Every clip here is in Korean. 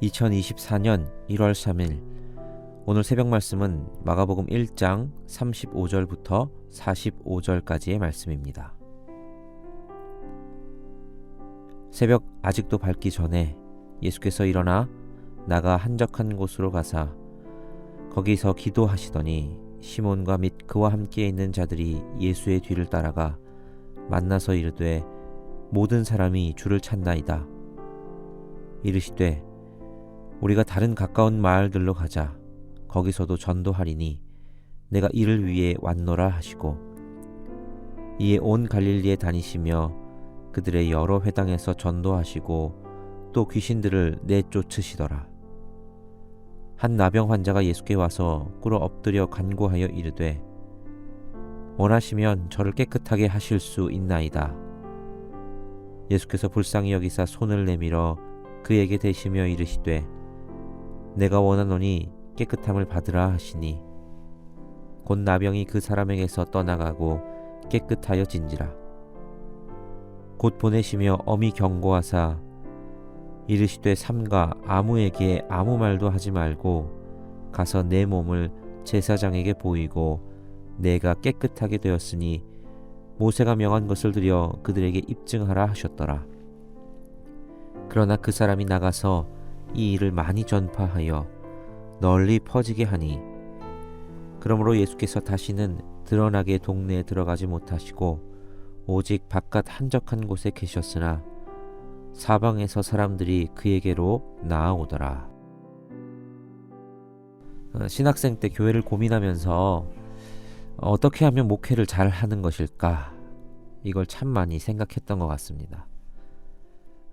2024년 1월 3일 오늘 새벽 말씀은 마가복음 1장 35절부터 45절까지의 말씀입니다. 새벽 아직도 밝기 전에 예수께서 일어나 나가 한적한 곳으로 가사 거기서 기도하시더니 시몬과 및 그와 함께 있는 자들이 예수의 뒤를 따라가 만나서 이르되 모든 사람이 주를 찾나이다. 이르시되 우리가 다른 가까운 마을들로 가자. 거기서도 전도하리니 내가 이를 위해 왔노라 하시고 이에 온 갈릴리에 다니시며 그들의 여러 회당에서 전도하시고 또 귀신들을 내쫓으시더라. 한 나병 환자가 예수께 와서 꿇어 엎드려 간구하여 이르되 원하시면 저를 깨끗하게 하실 수 있나이다. 예수께서 불쌍히 여기사 손을 내밀어 그에게 대시며 이르시되 내가 원하노니 깨끗함을 받으라 하시니 곧 나병이 그 사람에게서 떠나가고 깨끗하여진지라. 곧 보내시며 엄히 경고하사 이르시되 삼가 아무에게 아무 말도 하지 말고 가서 내 몸을 제사장에게 보이고 내가 깨끗하게 되었으니 모세가 명한 것을 들여 그들에게 입증하라 하셨더라. 그러나 그 사람이 나가서 이 일을 많이 전파하여 널리 퍼지게 하니 그러므로 예수께서 다시는 드러나게 동네에 들어가지 못하시고 오직 바깥 한적한 곳에 계셨으나 사방에서 사람들이 그에게로 나아오더라. 신학생 때 교회를 고민하면서 어떻게 하면 목회를 잘 하는 것일까? 이걸 참 많이 생각했던 것 같습니다.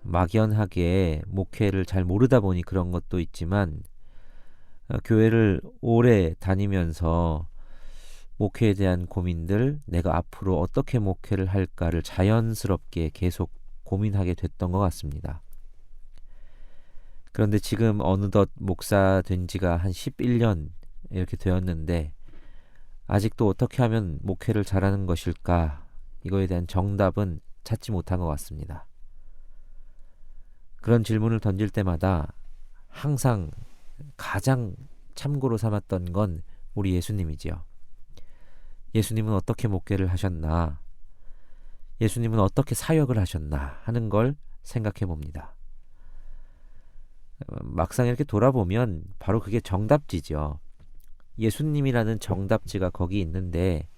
막연하게 목회를 잘 모르다 보니 그런 것도 있지만 교회를 오래 다니면서 목회에 대한 고민들, 내가 앞으로 어떻게 목회를 할까를 자연스럽게 계속 고민하게 됐던 것 같습니다. 그런데 지금 어느덧 목사 된 지가 한 11년 이렇게 되었는데 아직도 어떻게 하면 목회를 잘하는 것일까? 이거에 대한 정답은 찾지 못한 것 같습니다. 그런 질문을 던질 때마다 항상 가장 참고로 삼았던 건 우리 예수님이지요. 예수님은 어떻게 목회를 하셨나? 예수님은 어떻게 사역을 하셨나? 하는 걸 생각해 봅니다. 막상 이렇게 돌아보면 바로 그게 정답지죠. 예수님이라는 정답지가 거기 있는데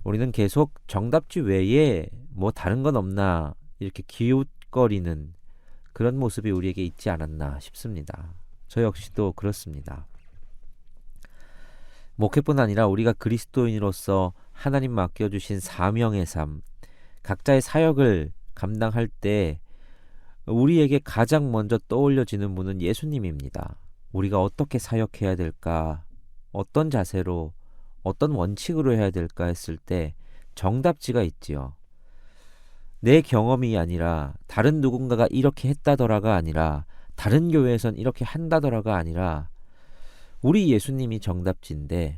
우리는 계속 정답지 외에 뭐 다른 건 없나 이렇게 기웃거리는 그런 모습이 우리에게 있지 않았나 싶습니다. 저 역시도 그렇습니다. 목회뿐 아니라 우리가 그리스도인으로서 하나님 맡겨주신 사명의 삶, 각자의 사역을 감당할 때 우리에게 가장 먼저 떠올려지는 분은 예수님입니다. 우리가 어떻게 사역해야 될까, 어떤 자세로, 어떤 원칙으로 해야 될까 했을 때 정답지가 있지요. 내 경험이 아니라 다른 누군가가 이렇게 했다더라가 아니라 다른 교회에선 이렇게 한다더라가 아니라 우리 예수님이 정답지인데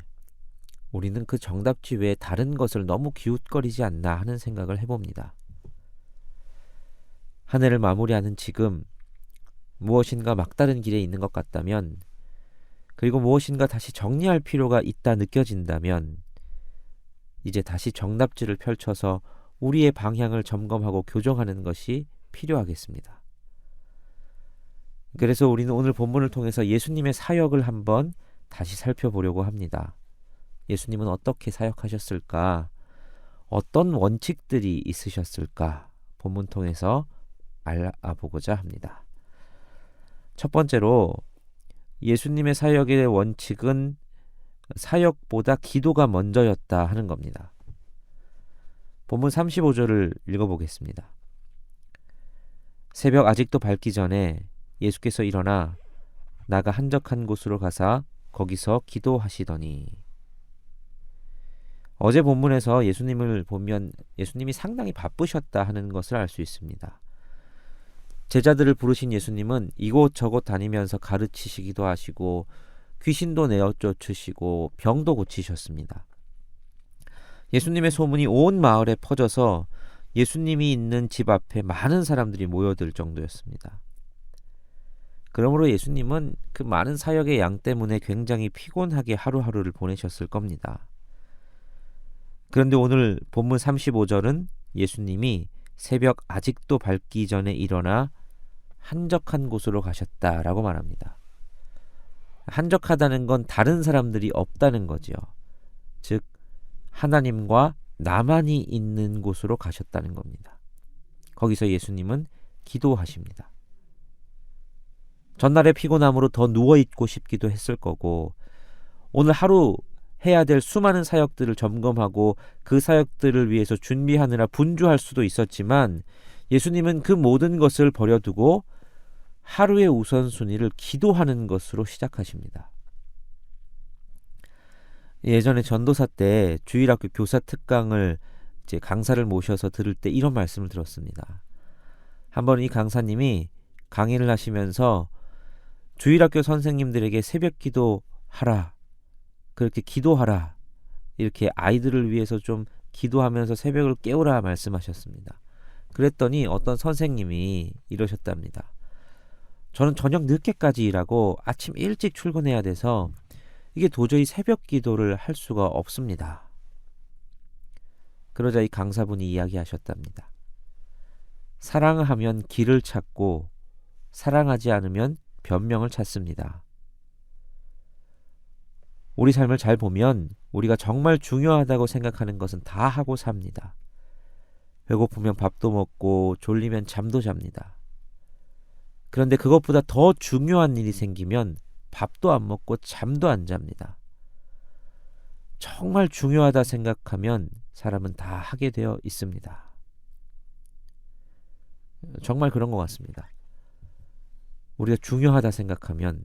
우리는 그 정답지 외에 다른 것을 너무 기웃거리지 않나 하는 생각을 해봅니다. 한 해를 마무리하는 지금 무엇인가 막다른 길에 있는 것 같다면 그리고 무엇인가 다시 정리할 필요가 있다 느껴진다면 이제 다시 정답지를 펼쳐서 우리의 방향을 점검하고 교정하는 것이 필요하겠습니다. 그래서 우리는 오늘 본문을 통해서 예수님의 사역을 한번 다시 살펴보려고 합니다. 예수님은 어떻게 사역하셨을까? 어떤 원칙들이 있으셨을까? 본문 통해서 알아보고자 합니다. 첫 번째로 예수님의 사역의 원칙은 사역보다 기도가 먼저였다 하는 겁니다. 본문 35절을 읽어보겠습니다. 새벽 아직도 밝기 전에 예수께서 일어나 나가 한적한 곳으로 가사 거기서 기도하시더니 어제 본문에서 예수님을 보면 예수님이 상당히 바쁘셨다 하는 것을 알 수 있습니다. 제자들을 부르신 예수님은 이곳저곳 다니면서 가르치시기도 하시고 귀신도 내어 쫓으시고 병도 고치셨습니다. 예수님의 소문이 온 마을에 퍼져서 예수님이 있는 집 앞에 많은 사람들이 모여들 정도였습니다. 그러므로 예수님은 그 많은 사역의 양 때문에 굉장히 피곤하게 하루하루를 보내셨을 겁니다. 그런데 오늘 본문 35절은 예수님이 새벽 아직도 밝기 전에 일어나 한적한 곳으로 가셨다라고 말합니다. 한적하다는 건 다른 사람들이 없다는 거지요. 즉 하나님과 나만이 있는 곳으로 가셨다는 겁니다. 거기서 예수님은 기도하십니다. 전날의 피곤함으로 더 누워있고 싶기도 했을 거고, 오늘 하루 해야 될 수많은 사역들을 점검하고 그 사역들을 위해서 준비하느라 분주할 수도 있었지만, 예수님은 그 모든 것을 버려두고 하루의 우선순위를 기도하는 것으로 시작하십니다. 예전에 전도사 때 주일학교 교사 특강을 이제 강사를 모셔서 들을 때 이런 말씀을 들었습니다. 한번 이 강사님이 강의를 하시면서 주일학교 선생님들에게 새벽 기도하라, 그렇게 기도하라, 이렇게 아이들을 위해서 좀 기도하면서 새벽을 깨우라 말씀하셨습니다. 그랬더니 어떤 선생님이 이러셨답니다. 저는 저녁 늦게까지 일하고 아침 일찍 출근해야 돼서 이게 도저히 새벽 기도를 할 수가 없습니다. 그러자 이 강사분이 이야기하셨답니다. 사랑하면 길을 찾고 사랑하지 않으면 변명을 찾습니다. 우리 삶을 잘 보면 우리가 정말 중요하다고 생각하는 것은 다 하고 삽니다. 배고프면 밥도 먹고 졸리면 잠도 잡니다. 그런데 그것보다 더 중요한 일이 생기면 밥도 안 먹고 잠도 안 잡니다. 정말 중요하다 생각하면 사람은 다 하게 되어 있습니다. 정말 그런 것 같습니다. 우리가 중요하다 생각하면,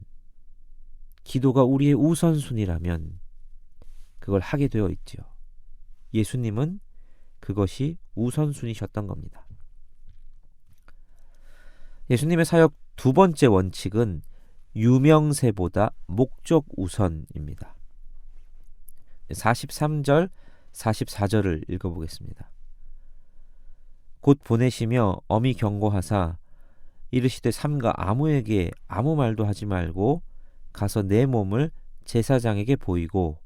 기도가 우리의 우선순위라면 그걸 하게 되어 있지요. 예수님은 그것이 우선순위셨던 겁니다. 예수님의 사역 두 번째 원칙은 유명세보다 목적 우선입니다. 43절, 44절을 읽어보겠습니다. 곧 보내시며 엄히 경고하사 이르시되 삼가 아무에게 아무 말도 하지 말고 가서 내 몸을 제사장에게 보이고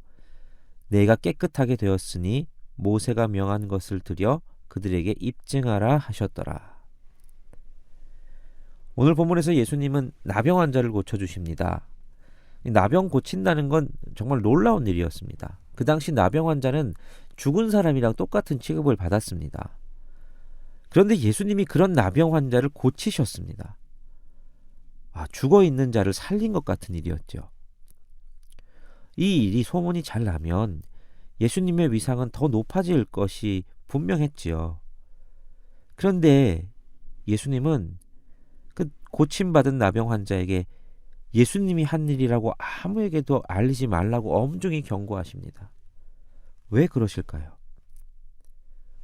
내가 깨끗하게 되었으니 모세가 명한 것을 드려 그들에게 입증하라 하셨더라. 오늘 본문에서 예수님은 나병 환자를 고쳐주십니다. 나병 고친다는 건 정말 놀라운 일이었습니다. 그 당시 나병 환자는 죽은 사람이랑 똑같은 취급을 받았습니다. 그런데 예수님이 그런 나병 환자를 고치셨습니다. 죽어있는 자를 살린 것 같은 일이었죠. 이 일이 소문이 잘 나면 예수님의 위상은 더 높아질 것이 분명했지요. 그런데 예수님은 그 고침받은 나병 환자에게 예수님이 한 일이라고 아무에게도 알리지 말라고 엄중히 경고하십니다. 왜 그러실까요?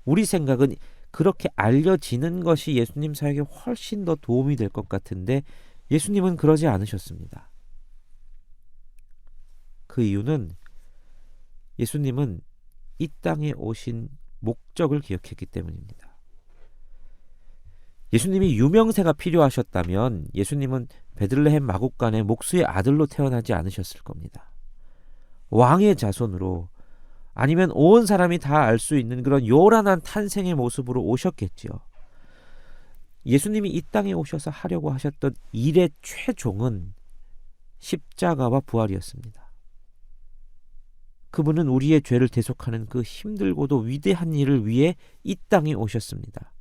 우리 생각은 그렇게 알려지는 것이 예수님 사역에 훨씬 더 도움이 될 것 같은데 예수님은 그러지 않으셨습니다. 그 이유는 예수님은 이 땅에 오신 목적을 기억했기 때문입니다. 예수님이 유명세가 필요하셨다면 예수님은 베들레헴 마국간의 목수의 아들로 태어나지 않으셨을 겁니다. 왕의 자손으로, 아니면 온 사람이 다 알 수 있는 그런 요란한 탄생의 모습으로 오셨겠지요. 예수님이 이 땅에 오셔서 하려고 하셨던 일의 최종은 십자가와 부활이었습니다. 그분은 우리의 죄를 대속하는 그 힘들고도 위대한 일을 위해 이 땅에 오셨습니다.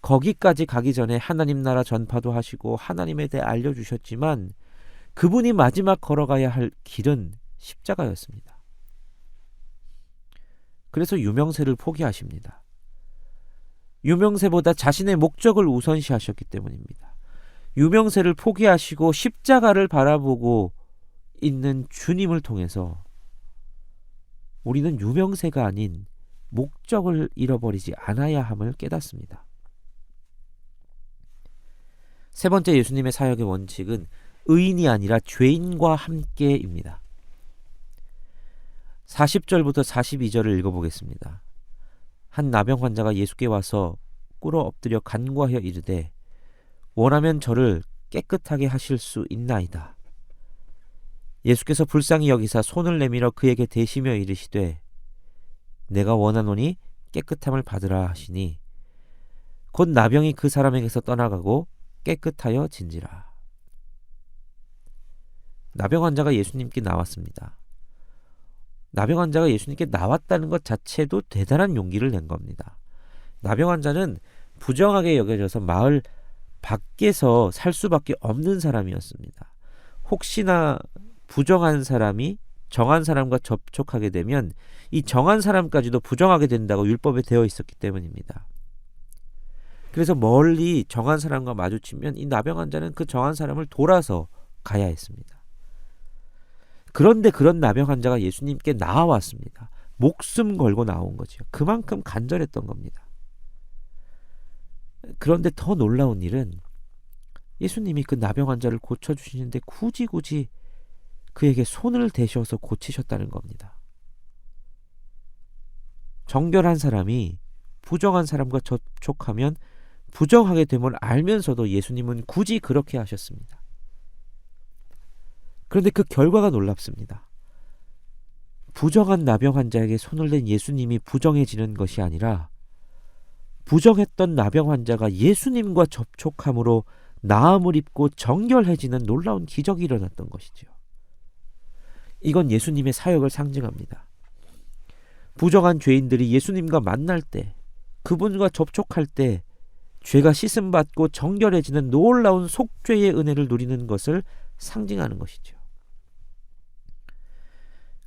거기까지 가기 전에 하나님 나라 전파도 하시고 하나님에 대해 알려주셨지만 그분이 마지막 걸어가야 할 길은 십자가였습니다. 그래서 유명세를 포기하십니다. 유명세보다 자신의 목적을 우선시하셨기 때문입니다. 유명세를 포기하시고 십자가를 바라보고 있는 주님을 통해서 우리는 유명세가 아닌 목적을 잃어버리지 않아야 함을 깨닫습니다. 세 번째 예수님의 사역의 원칙은 의인이 아니라 죄인과 함께입니다. 40절부터 42절을 읽어보겠습니다. 한 나병 환자가 예수께 와서 꿇어 엎드려 간구하여 이르되 원하면 저를 깨끗하게 하실 수 있나이다. 예수께서 불쌍히 여기사 손을 내밀어 그에게 대시며 이르시되 내가 원하노니 깨끗함을 받으라 하시니 곧 나병이 그 사람에게서 떠나가고 깨끗하여 진지라. 나병 환자가 예수님께 나왔습니다. 나병 환자가 예수님께 나왔다는 것 자체도 대단한 용기를 낸 겁니다. 나병 환자는 부정하게 여겨져서 마을 밖에서 살 수밖에 없는 사람이었습니다. 혹시나 부정한 사람이 정한 사람과 접촉하게 되면 이 정한 사람까지도 부정하게 된다고 율법에 되어 있었기 때문입니다. 그래서 멀리 정한 사람과 마주치면 이 나병 환자는 그 정한 사람을 돌아서 가야 했습니다. 그런데 그런 나병 환자가 예수님께 나와왔습니다. 목숨 걸고 나온 거죠. 그만큼 간절했던 겁니다. 그런데 더 놀라운 일은 예수님이 그 나병 환자를 고쳐주시는데 굳이 그에게 손을 대셔서 고치셨다는 겁니다. 정결한 사람이 부정한 사람과 접촉하면 부정하게 됨을 알면서도 예수님은 굳이 그렇게 하셨습니다. 그런데 그 결과가 놀랍습니다. 부정한 나병 환자에게 손을 댄 예수님이 부정해지는 것이 아니라 부정했던 나병 환자가 예수님과 접촉함으로 나음을 입고 정결해지는 놀라운 기적이 일어났던 것이죠. 이건 예수님의 사역을 상징합니다. 부정한 죄인들이 예수님과 만날 때, 그분과 접촉할 때 죄가 씻음받고 정결해지는 놀라운 속죄의 은혜를 누리는 것을 상징하는 것이죠.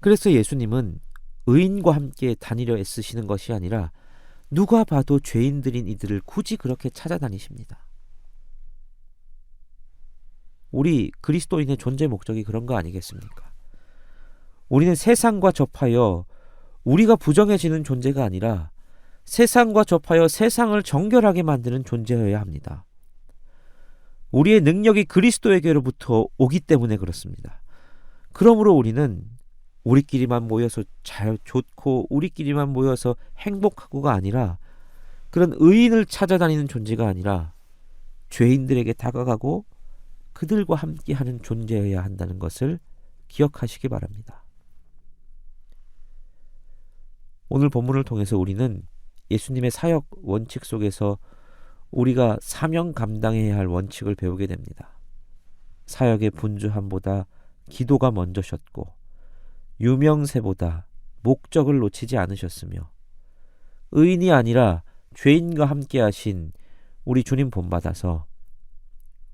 그래서 예수님은 의인과 함께 다니려 애쓰시는 것이 아니라 누가 봐도 죄인들인 이들을 굳이 그렇게 찾아다니십니다. 우리 그리스도인의 존재 목적이 그런 거 아니겠습니까? 우리는 세상과 접하여 우리가 부정해지는 존재가 아니라 세상과 접하여 세상을 정결하게 만드는 존재여야 합니다. 우리의 능력이 그리스도에게로부터 오기 때문에 그렇습니다. 그러므로 우리는 우리끼리만 모여서 잘 좋고 우리끼리만 모여서 행복하고가 아니라 그런 의인을 찾아다니는 존재가 아니라 죄인들에게 다가가고 그들과 함께하는 존재여야 한다는 것을 기억하시기 바랍니다. 오늘 본문을 통해서 우리는 예수님의 사역 원칙 속에서 우리가 사명 감당해야 할 원칙을 배우게 됩니다. 사역의 분주함보다 기도가 먼저셨고 유명세보다 목적을 놓치지 않으셨으며 의인이 아니라 죄인과 함께 하신 우리 주님 본받아서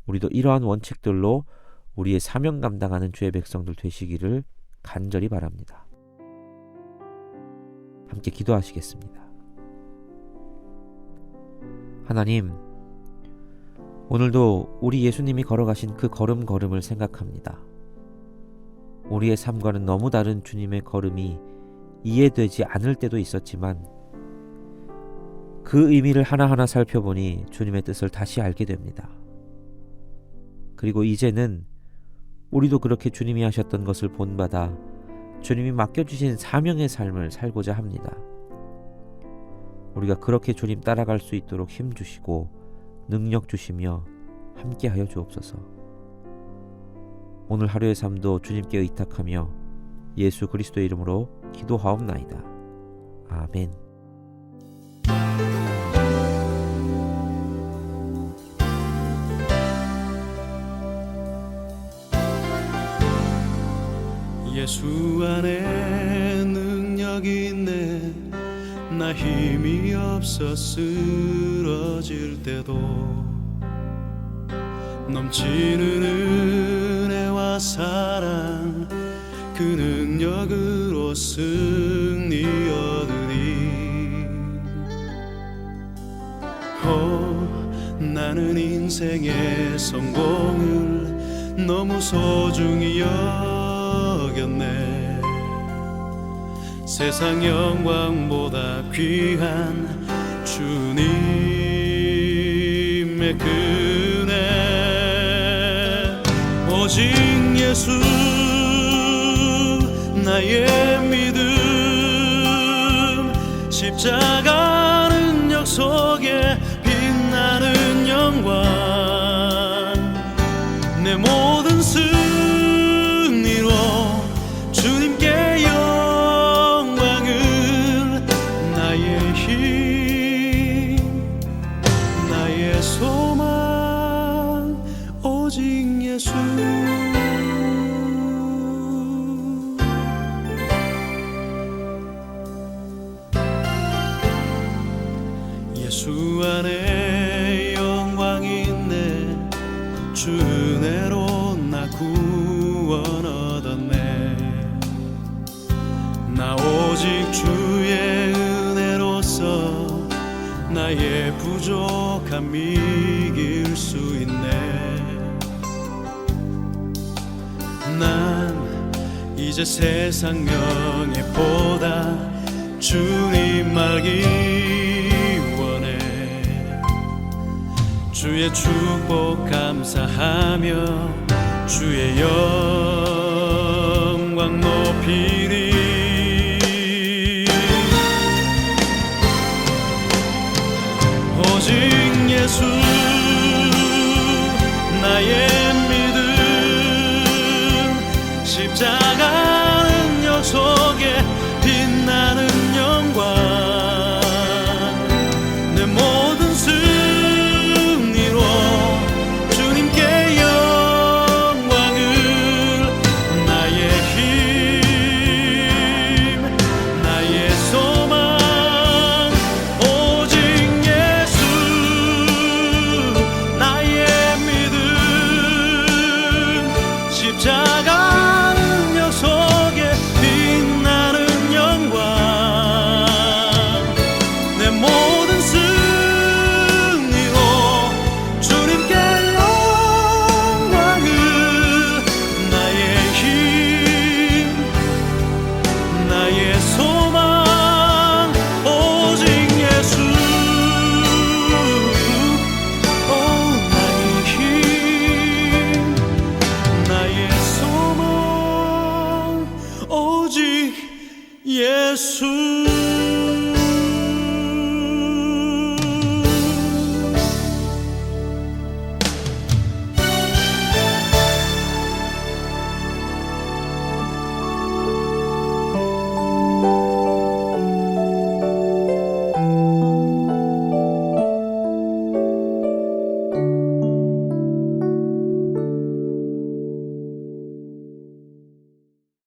우리도 이러한 원칙들로 우리의 사명 감당하는 주의 백성들 되시기를 간절히 바랍니다. 함께 기도하시겠습니다. 하나님, 오늘도 우리 예수님이 걸어가신 그 걸음걸음을 생각합니다. 우리의 삶과는 너무 다른 주님의 걸음이 이해되지 않을 때도 있었지만 그 의미를 하나하나 살펴보니 주님의 뜻을 다시 알게 됩니다. 그리고 이제는 우리도 그렇게 주님이 하셨던 것을 본받아 주님이 맡겨주신 사명의 삶을 살고자 합니다. 우리가 그렇게 주님 따라갈 수 있도록 힘주시고 능력 주시며 함께하여 주옵소서. 오늘 하루의 삶도 주님께 의탁하며 예수 그리스도의 이름으로 기도하옵나이다. 아멘. 예수 안에 능력이 있네. 나 힘이 없어 쓰러질 때도 넘치는 은혜와 사랑 그 능력으로 승리 얻으리. 나는 인생의 성공을 너무 소중히 여겼네. 세상 영광보다 귀한 주님의 은혜, 오직 예수 나의 믿음, 십자가 능력 속에 빛나는 영광, 주의 은혜로서 나의 부족함 이길 수 있네. 난 이제 세상 명예보다 주님 알기 원해. 주의 축복 감사하며 주의 영광 높이리. 오직 예수 나의 믿음, 십자가 능력 속에 빛나는 영광, 내 모든 승리로 주님께 영광을, 나의 힘, 나의 소망, 오직 예수 나의 믿음, 십자가 능력 속에 빛나는 영광, 내 모든 승리로 주님께 영광을, 나의 힘, 나의 소망, 오직 예수. 오, 나의 힘, 나의 소망, 오직 예수.